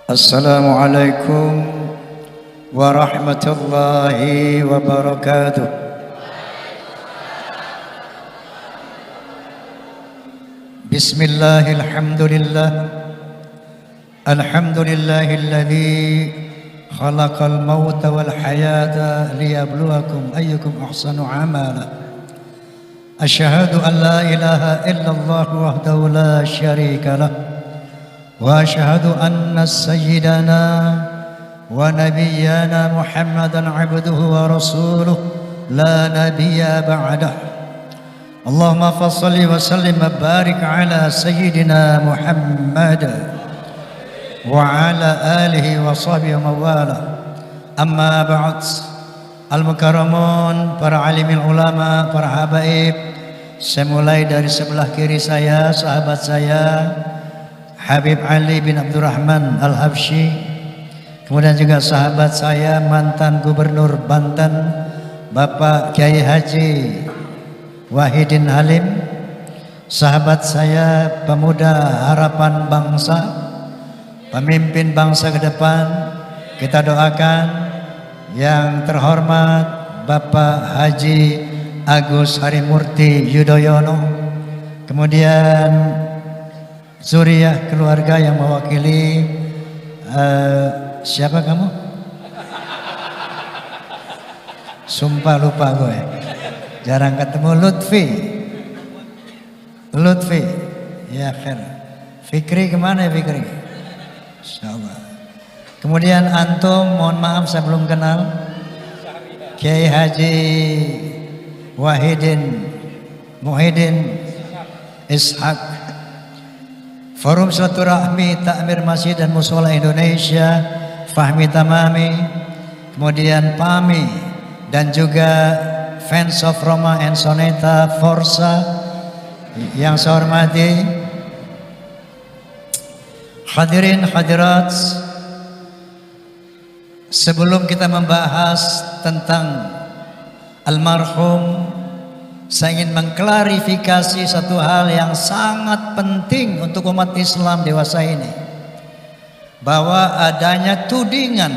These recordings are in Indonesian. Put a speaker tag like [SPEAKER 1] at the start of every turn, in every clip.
[SPEAKER 1] Assalamualaikum warahmatullahi wabarakatuh. Bismillahirrahmanirrahim. Alhamdulillahilladzi khalaqal mauta wal hayata liyabluwakum ayyukum ahsanu amala. Asyhadu an la ilaha illallah wahdahu la syarika lah. Wa asyhadu anna sayyidana wa nabiyyana Muhammadan abduhu wa rasuluh la nabiyya ba'dah. Allahumma fassalli wa sallim wa barik ala sayyidina Muhammad wa ala alihi wa sahbihi wa mawala. Amma ba'd. Al-mukarramun, para alimil ulama, para habaib. Saya mulai dari sebelah kiri saya, sahabat saya Habib Ali bin Abdurrahman Al-Habsyi. Kemudian juga sahabat saya mantan Gubernur Banten Bapak Kiai Haji Wahidin Halim. Sahabat saya pemuda harapan bangsa, pemimpin bangsa ke depan. Kita doakan yang terhormat Bapak Haji Agus Harimurti Yudhoyono. Kemudian zuriyah keluarga yang mewakili siapa kamu? Sumpah lupa gue. Jarang ketemu. Lutfi. Ya khair. Fikri kemana ya Fikri? Insyaallah. Kemudian antum, mohon maaf saya belum kenal. Kiai Haji Muhyiddin Ishaq. Forum Silaturahmi Takmir Masjid dan Mushola Indonesia, Fahmi Tamami, kemudian PAMI, dan juga Fans of Roma and Soneta Forza yang saya hormati, hadirin hadirat. Sebelum kita membahas tentang almarhum, saya ingin mengklarifikasi satu hal yang sangat penting untuk umat Islam dewasa ini, bahwa adanya tudingan,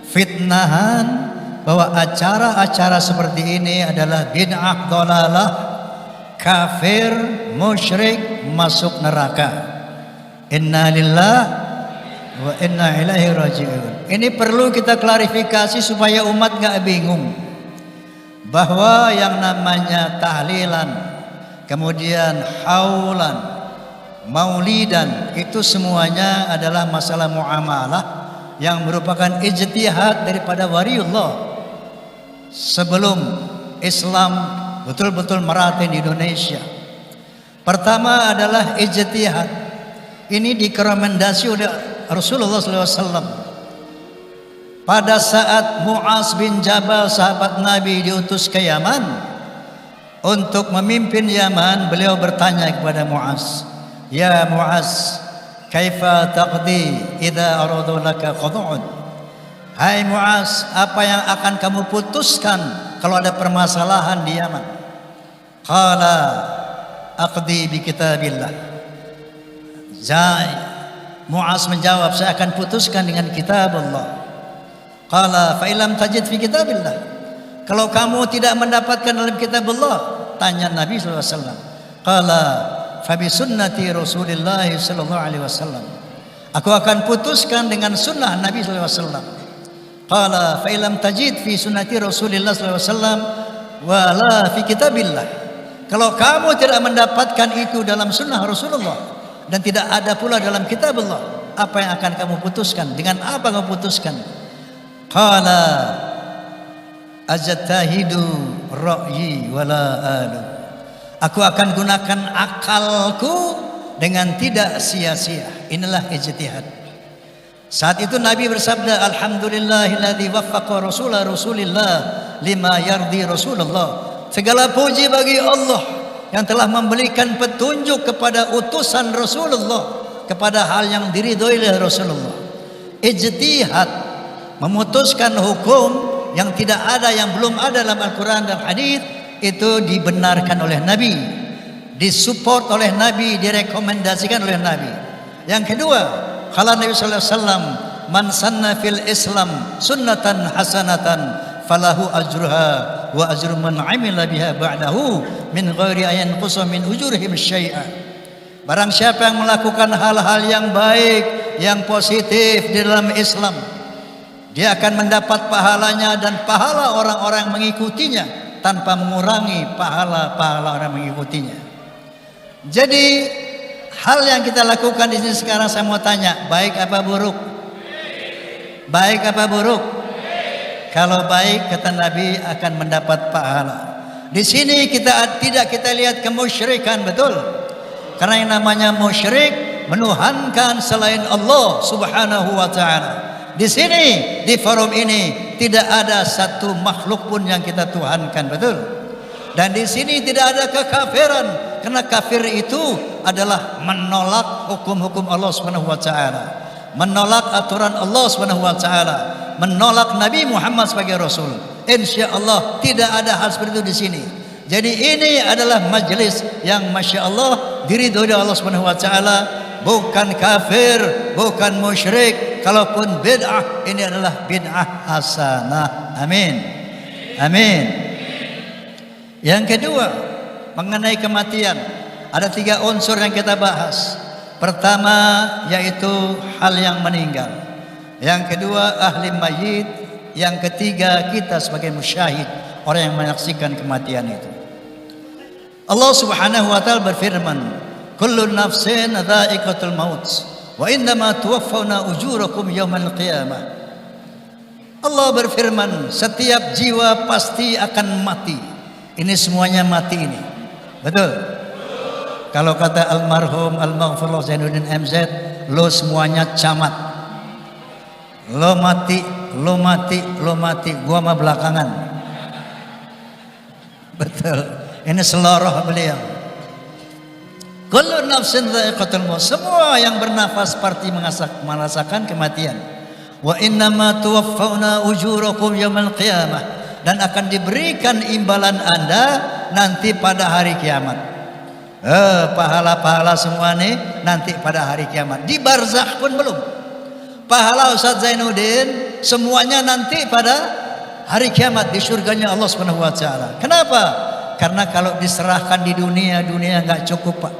[SPEAKER 1] fitnahan, bahwa acara-acara seperti ini adalah bid'ah dhalalah, kafir, musyrik, masuk neraka. Inna lillahi wa inna ilaihi raji'un. Ini perlu kita klarifikasi supaya umat gak bingung bahwa yang namanya tahlilan, kemudian haulan, maulidan, itu semuanya adalah masalah muamalah yang merupakan ijtihad daripada waliullah sebelum Islam betul-betul merata di Indonesia. Pertama adalah ijtihad. Ini direkomendasi oleh Rasulullah SAW. Pada saat Mu'az bin Jabal sahabat Nabi diutus ke Yaman untuk memimpin Yaman, beliau bertanya kepada Mu'az, "Ya Mu'az, kaifa taqdi idza aradu laka qad'un?" Hai Mu'az, apa yang akan kamu putuskan kalau ada permasalahan di Yaman? Qala aqdi bi kitabillah. Mu'az menjawab, saya akan putuskan dengan kitab Allah. Qala fa illam tajid fi kitabillah. Kalau kamu tidak mendapatkan dalam kitab Allah, tanya Nabi sallallahu alaihi wasallam. Qala fa bi sunnati Rasulillah sallallahu alaihi wasallam. Aku akan putuskan dengan sunnah Nabi sallallahu alaihi wasallam. Qala fa illam tajid fi sunnati Rasulillah sallallahu alaihi wasallam wa la fi kitabillah. Kalau kamu tidak mendapatkan itu dalam sunnah Rasulullah dan tidak ada pula dalam kitab Allah, apa yang akan kamu putuskan? Dengan apa kamu putuskan? Qala ajtahidu ra'yi wala alu. Aku akan gunakan akalku dengan tidak sia-sia. Inilah ijtihad. Saat itu Nabi bersabda, alhamdulillahilladzi waffaqa rasulillah lima yardi Rasulullah. Segala puji bagi Allah yang telah memberikan petunjuk kepada utusan Rasulullah kepada hal yang diridhoi oleh Rasulullah. Ijtihad, memutuskan hukum yang tidak ada, yang belum ada dalam Al-Quran dan Hadis, itu dibenarkan oleh Nabi, disupport oleh Nabi, direkomendasikan oleh Nabi. Yang kedua, Qala Nabi sallallahu alaihi wasallam, "Man sanna fil Islam sunnatan hasanatan falahu ajruha wa ajru man 'amila biha ba'dahu min ghairi ayan qusa min ujurihim syai'a." Barang siapa yang melakukan hal-hal yang baik, yang positif di dalam Islam, dia akan mendapat pahalanya dan pahala orang-orang yang mengikutinya tanpa mengurangi pahala-pahala orang yang mengikutinya. Jadi hal yang kita lakukan di sini sekarang, saya mau tanya, baik apa buruk? Baik apa buruk? Kalau baik, kata Nabi, akan mendapat pahala. Di sini tidak kita lihat kemusyrikan, betul? Karena yang namanya musyrik menuhankan selain Allah Subhanahu wa taala. Di sini, di forum ini tidak ada satu makhluk pun yang kita tuhankan, betul? Dan di sini tidak ada kekafiran, karena kafir itu adalah menolak hukum-hukum Allah Subhanahu wa taala, menolak aturan Allah Subhanahu wa taala, menolak Nabi Muhammad sebagai rasul. Insyaallah tidak ada hal seperti itu di sini. Jadi ini adalah majelis yang masya Allah diridhoi oleh Allah Subhanahu wa taala, bukan kafir, bukan musyrik. Kalaupun bid'ah, ini adalah bid'ah hasanah. Amin. Amin. Yang kedua, mengenai kematian, ada 3 unsur yang kita bahas. Pertama yaitu hal yang meninggal. Yang kedua ahli mayit. Yang ketiga kita sebagai musyahid, orang yang menyaksikan kematian itu. Allah Subhanahu wa taala berfirman, "Kullu nafsin dha'iqatul maut wa innama tuwaffawna ujurakum yaumal qiyamah." Allah berfirman, setiap jiwa pasti akan mati. Ini semuanya mati ini. Betul? Kalau kata almarhum al-maghfurullah Zainuddin MZ, lo semuanya camat. Lo mati, lo mati, lo mati, gua mah belakangan. Betul. Ini seloroh beliau. Kullu nafsin dha'iqatul maut. Semua yang bernafas pasti merasakan kematian. Wa innama tuwaffawna ujurakum yaumal qiyamah. Dan akan diberikan imbalan Anda nanti pada hari kiamat. Pahala-pahala semua nih nanti pada hari kiamat. Di barzakh pun belum. Pahala Ustaz Zainuddin semuanya nanti pada hari kiamat di surganya Allah Subhanahu wa taala. Kenapa? Karena kalau diserahkan di dunia nggak cukup, Pak.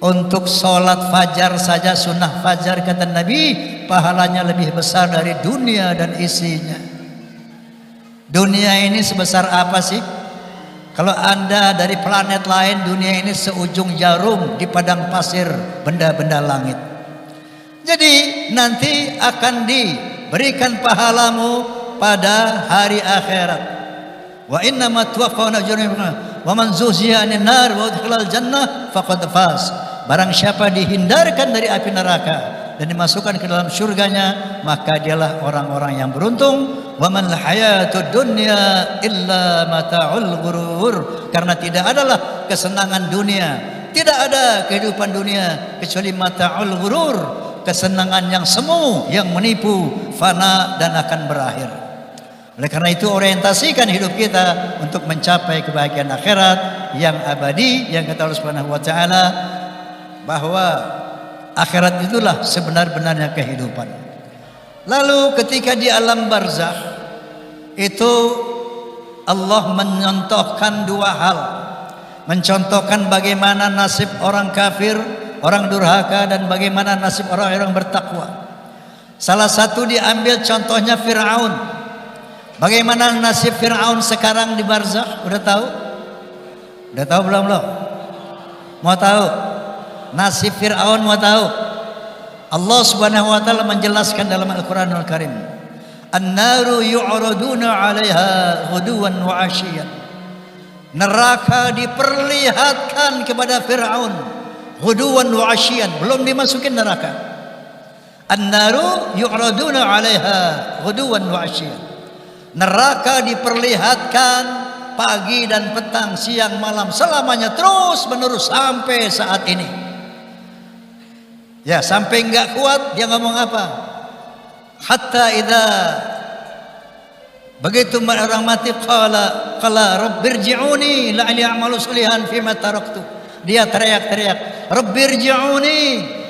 [SPEAKER 1] Untuk sholat fajar saja, sunnah fajar kata Nabi, pahalanya lebih besar dari dunia dan isinya. Dunia ini sebesar apa sih? Kalau Anda dari planet lain, dunia ini seujung jarum di padang pasir, benda-benda langit. Jadi nanti akan diberikan pahalamu pada hari akhirat. Wa innama tuwaffawna ujurakum wa man zuhziya 'anil nar wa udkhilal jannah faqad faz. Barang siapa dihindarkan dari api neraka dan dimasukkan ke dalam surganya, maka dialah orang-orang yang beruntung. Wa man hayatud dunya illa mata'ul ghurur. Karena tidak adalah kesenangan dunia, tidak ada kehidupan dunia kecuali mata'ul ghurur, kesenangan yang semu, yang menipu, fana dan akan berakhir. Oleh karena itu orientasikan hidup kita untuk mencapai kebahagiaan akhirat yang abadi, yang kata Allah Subhanahu wa taala bahwa akhirat itulah sebenar-benarnya kehidupan. Lalu ketika di alam barzakh itu Allah mencontohkan 2 hal. Mencontohkan bagaimana nasib orang kafir, orang durhaka, dan bagaimana nasib orang-orang bertakwa. Salah satu diambil contohnya Fir'aun. Bagaimana nasib Fir'aun sekarang di barzakh? Udah tahu? Udah tahu belum? Mau tahu? Nasib Fir'aun mau tahu? Allah Subhanahu wa taala menjelaskan dalam Al-Qur'anul Karim, "An-naru yu'raduna 'alaiha ghuduwan wa 'ashiyyan." Neraka diperlihatkan kepada Fir'aun ghuduwan wa 'ashiyyan, belum dimasukin neraka. An-naru yu'raduna 'alaiha ghuduwan wa 'ashiyyan. Neraka diperlihatkan pagi dan petang, siang malam, selamanya terus menerus sampai saat ini. Ya, sampai enggak kuat dia ngomong apa? Hatta idza, begitu orang mati, qala rabbirji'uni la'ali a'malu sholihan fima taraktu. Dia teriak-teriak, rabbirji'uni,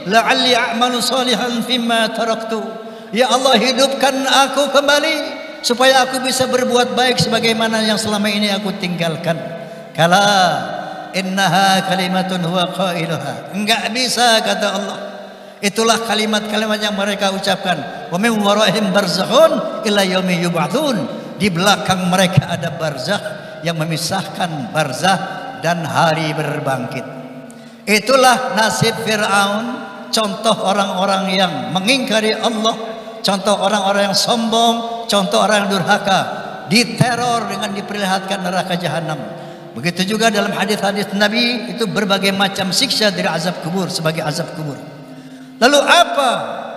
[SPEAKER 1] la'alli a'malu salihan fimma taraktu. Ya Allah, hidupkan aku kembali supaya aku bisa berbuat baik sebagaimana yang selama ini aku tinggalkan. Kala innaha kalimatun huwa qailuha. Enggak bisa, kata Allah. Itulah kalimat-kalimat yang mereka ucapkan. Wa min waraihim barzakhun ila yaumi yub'atsun. Di belakang mereka ada barzakh yang memisahkan barzakh dan hari berbangkit. Itulah nasib Fir'aun, contoh orang-orang yang mengingkari Allah, contoh orang-orang yang sombong, contoh orang yang durhaka, diteror dengan diperlihatkan neraka jahanam. Begitu juga dalam hadis-hadis Nabi itu berbagai macam siksa dari azab kubur sebagai azab kubur. Lalu apa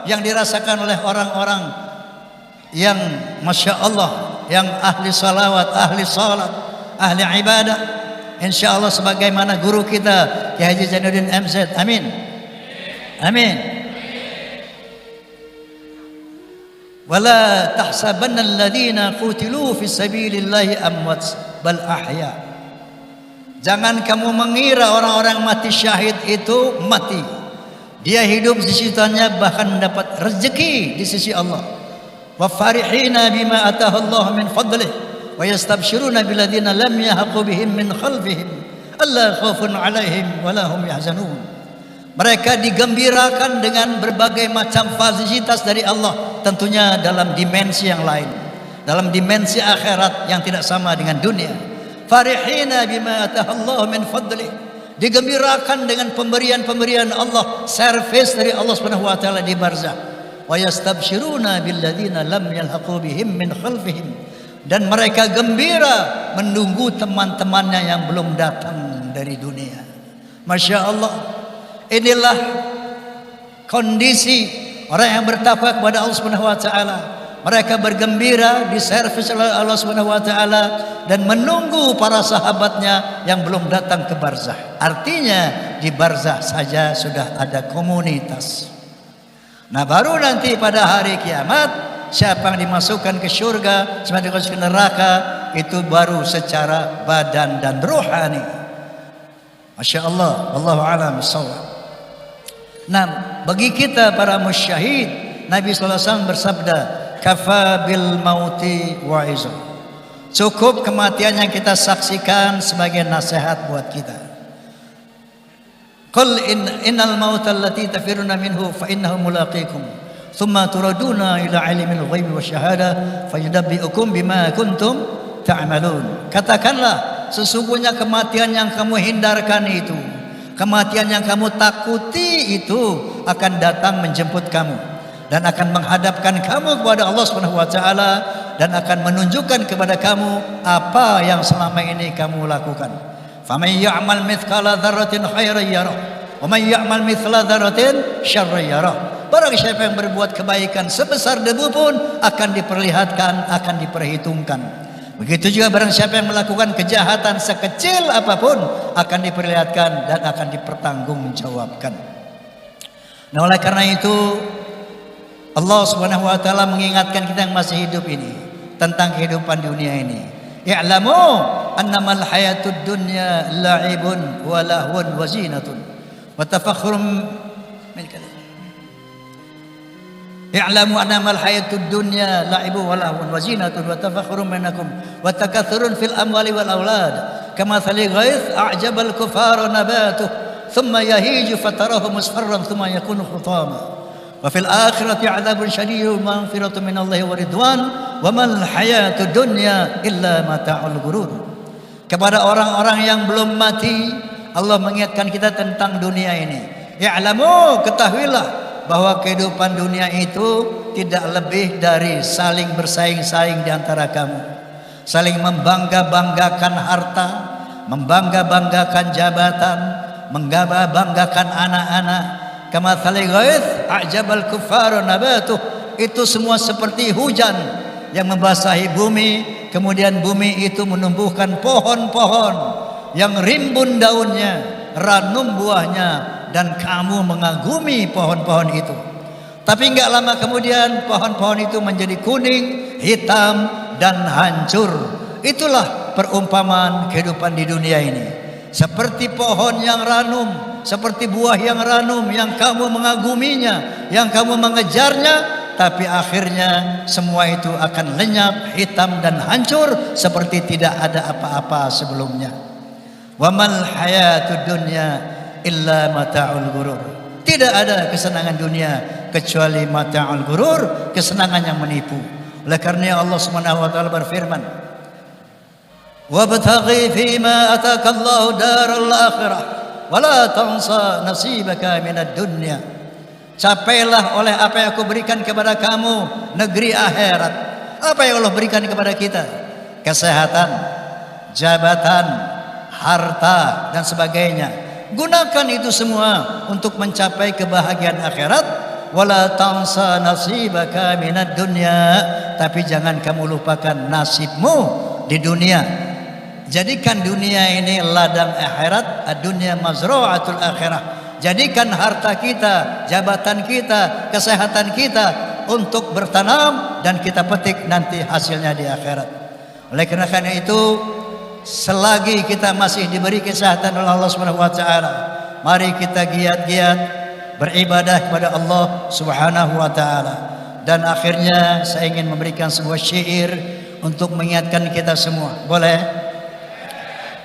[SPEAKER 1] yang dirasakan oleh orang-orang yang Masya Allah, yang ahli salawat, ahli salat, ahli ibadah? Insya Allah sebagaimana guru kita Kiai Haji Zainuddin MZ. Amin. Amin. Wala tahsabanna alladhina qutilu fi sabilillahi amwat bal ahya. Jangan kamu mengira orang-orang mati syahid itu mati. Dia hidup di sisinya, bahkan mendapat rezeki di sisi Allah. Wa farihina bima ataha Allah min fadlih wa yastabshiruna bil ladzina lam yahqu bihim min khalfihim alla khaufun 'alaihim wa la hum yahzanun. Mereka digembirakan dengan berbagai macam fasilitas dari Allah, tentunya dalam dimensi yang lain, dalam dimensi akhirat yang tidak sama dengan dunia. Farihina bima ataha Allah min fadlih, digembirakan dengan pemberian-pemberian Allah, servis dari Allah Subhanahu wa taala di barzakh. Wa yastabshiruna bil ladzina lam yalhaqu bihim min khalfihim, dan mereka gembira menunggu teman-temannya yang belum datang dari dunia. Masya Allah, inilah kondisi orang yang bertakwa kepada Allah Subhanahu wa taala. Mereka bergembira, diservis oleh Allah Subhanahu wa taala, dan menunggu para sahabatnya yang belum datang ke barzakh. Artinya di barzakh saja sudah ada komunitas. Nah, baru nanti pada hari kiamat siapa yang dimasukkan ke surga, siapa yang dimasukkan ke neraka, itu baru secara badan dan rohani. Masya Allah, wallahu a'lam bishawab. Nah, bagi kita para musyahid, Nabi SAW bersabda, kafa bil mauti wa'izah. Cukup kematian yang kita saksikan sebagai nasihat buat kita. Qul innal mauta allati tafiruna minhu fa innahu mulaqikum thumma turaduna ila alimil ghaibi wasyahada fayunabbi'ukum bima kuntum ta'malun. Katakanlah, sesungguhnya kematian yang kamu hindarkan itu, kematian yang kamu takuti itu akan datang menjemput kamu dan akan menghadapkan kamu kepada Allah Subhanahu wa taala, dan akan menunjukkan kepada kamu apa yang selama ini kamu lakukan. Faman ya'mal mithqala dzarratin khairan yarah wa man ya'mal mithqala dzarratin syarran yarah. Barang siapa yang berbuat kebaikan sebesar debu pun akan diperlihatkan, akan diperhitungkan. Begitu juga barang siapa yang melakukan kejahatan sekecil apapun akan diperlihatkan dan akan dipertanggungjawabkan. Nah, oleh karena itu Allah Subhanahu wa taala mengingatkan kita yang masih hidup ini tentang kehidupan dunia ini. I'lamu annamal hayatud dunya la'ibun wa lahwun wa zinatun wa tafakhurun. I'lamu annamal hayatud dunya la'ibun wa lahwun wa zinatun wa tafakhurun bainakum wa takathurun fil amwali wal aulad kamathali ghaith a'jabal kuffara nabatuhu thumma yahiju fatarahu musfarran thumma yakunu khutama. Wa fil akhirati 'adzabun syadid wa maghfiratun minallahi wa ridwan wa mal hayatud dunya illa mata'ul ghurur. Kepada orang-orang yang belum mati, Allah mengingatkan kita tentang dunia ini. Ya'lamu, ketahuilah bahwa kehidupan dunia itu tidak lebih dari saling bersaing-saing di antara kamu, saling membangga-banggakan harta, membangga-banggakan jabatan, membangga-banggakan anak-anak. Kamathali ghaith a'jabal kuffar nabatuh, itu semua seperti hujan yang membasahi bumi, kemudian bumi itu menumbuhkan pohon-pohon yang rimbun daunnya, ranum buahnya, dan kamu mengagumi pohon-pohon itu. Tapi enggak lama kemudian pohon-pohon itu menjadi kuning, hitam, dan hancur. Itulah perumpamaan kehidupan di dunia ini. Seperti pohon yang ranum, seperti buah yang ranum, yang kamu mengaguminya, yang kamu mengejarnya, tapi akhirnya semua itu akan lenyap, hitam dan hancur seperti tidak ada apa-apa sebelumnya. Wa mal hayatud dunya illa mata'ul ghurur. Tidak ada kesenangan dunia kecuali mata'ul ghurur, kesenangan yang menipu. Oleh karena Allah Subhanahu wa taala berfirman, "Wabtaghi fima atakallahu daral akhirah wa la tansa nasibaka minad dunya." Capailah oleh apa yang aku berikan kepada kamu, negeri akhirat. Apa yang Allah berikan kepada kita? Kesehatan, jabatan, harta dan sebagainya. Gunakan itu semua untuk mencapai kebahagiaan akhirat. Wala tansa nasibaka minad dunya, tapi jangan kamu lupakan nasibmu di dunia. Jadikan dunia ini ladang akhirat, dunia mazra'atul akhirah. Jadikan harta kita, jabatan kita, kesehatan kita untuk bertanam dan kita petik nanti hasilnya di akhirat. Oleh karena itu, selagi kita masih diberi kesehatan oleh Allah Subhanahu wa taala, mari kita giat-giat beribadah kepada Allah Subhanahu wa taala. Dan akhirnya saya ingin memberikan sebuah syair untuk mengingatkan kita semua. Boleh?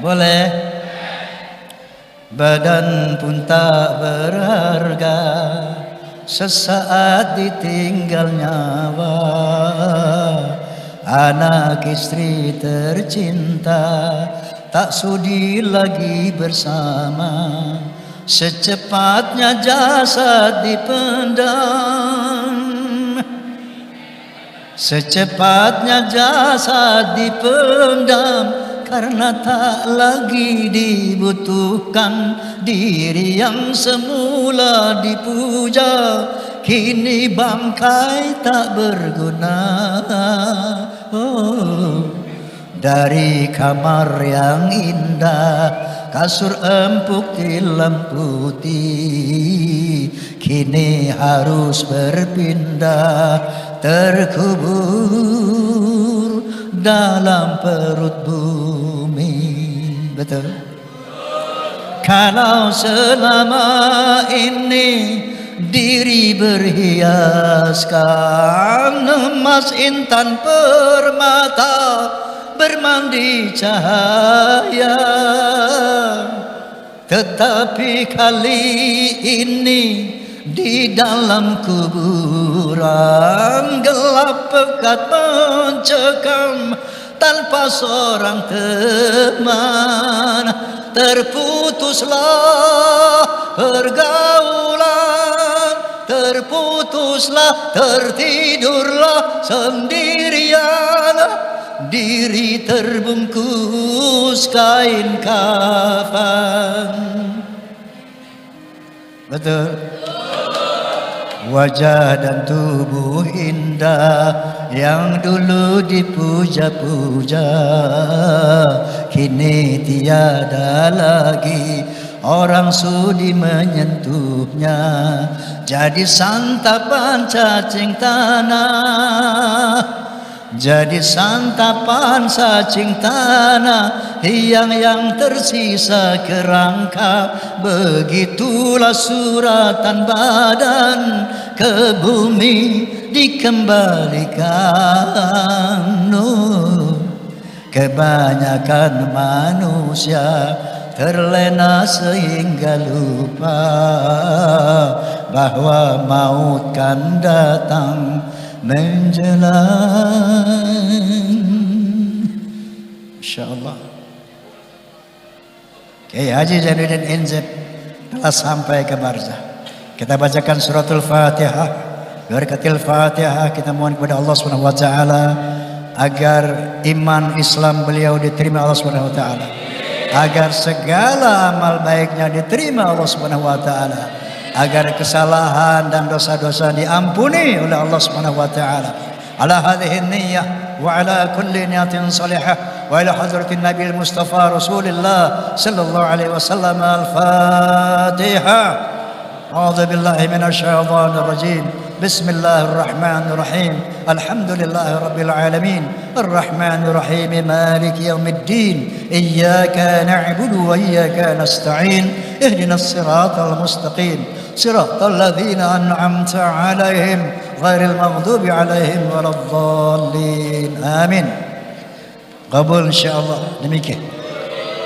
[SPEAKER 1] Boleh? Badan pun tak berharga sesaat ditinggal nyawa. Anak istri tercinta tak sudi lagi bersama. Secepatnya jasad dipendam, secepatnya jasad dipendam, karena tak lagi dibutuhkan. Diri yang semula dipuja kini bangkai tak berguna. Dari kamar yang indah, kasur empuk tilam putih, kini harus berpindah, terkubur dalam perut bumi. Betul? Kalau selama ini diri berhiaskan emas, intan, permata, bermandi cahaya, tetapi kali ini di dalam kuburan gelap pekat mencekam, tanpa seorang teman. Terputuslah pergaulan, terputuslah, tertidurlah sendirian. Diri terbungkus kain kafan. Betul? Wajah dan tubuh indah yang dulu dipuja-puja, kini tiada lagi orang sudi menyentuhnya. Jadi santapan cacing tanah, jadi santapan cacing tanah yang tersisa kerangka. Begitulah suratan badan ke bumi dikembalikan. Kebanyakan manusia terlena sehingga lupa bahwa maut kan datang menjelang. InsyaAllah Kiai Haji Zainuddin NZ telah sampai ke barzah. Kita bacakan suratul Fatihah. Berkatil Fatihah kita mohon kepada Allah Subhanahu wa taala agar iman Islam beliau diterima Allah Subhanahu wa taala, agar segala amal baiknya diterima Allah Subhanahu wa taala, agar kesalahan dan dosa-dosa diampuni oleh Allah Subhanahu wa taala. Ala hadhihi niyyah wa ala kulli niyatin salihah wa ila hadratin Nabi Mustafa Rasulullah sallallahu alaihi wasallam. Al-Fatihah. A'udzu billahi minasy syaithanir rajim. Bismillahirrahmanirrahim. Alhamdulillahirabbil alamin. Arrahmanirrahim. Maliki yaumiddin. Iyyaka na'budu wa iyyaka nasta'in. Ihdinas siratal mustaqim. Siratal ladzina an'amta 'alaihim ghairil maghdubi 'alaihim waladdallin. Amin. Qabul insyaallah. Demikian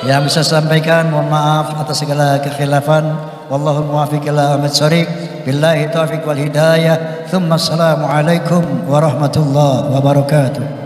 [SPEAKER 1] yang bisa sampaikan, mohon maaf atas segala kekhilafan. Wallahu muwaffiq ila aqwamit thoriq. Billahi taufiq wal hidayah. Tsumma assalamu alaikum warahmatullahi wabarakatuh.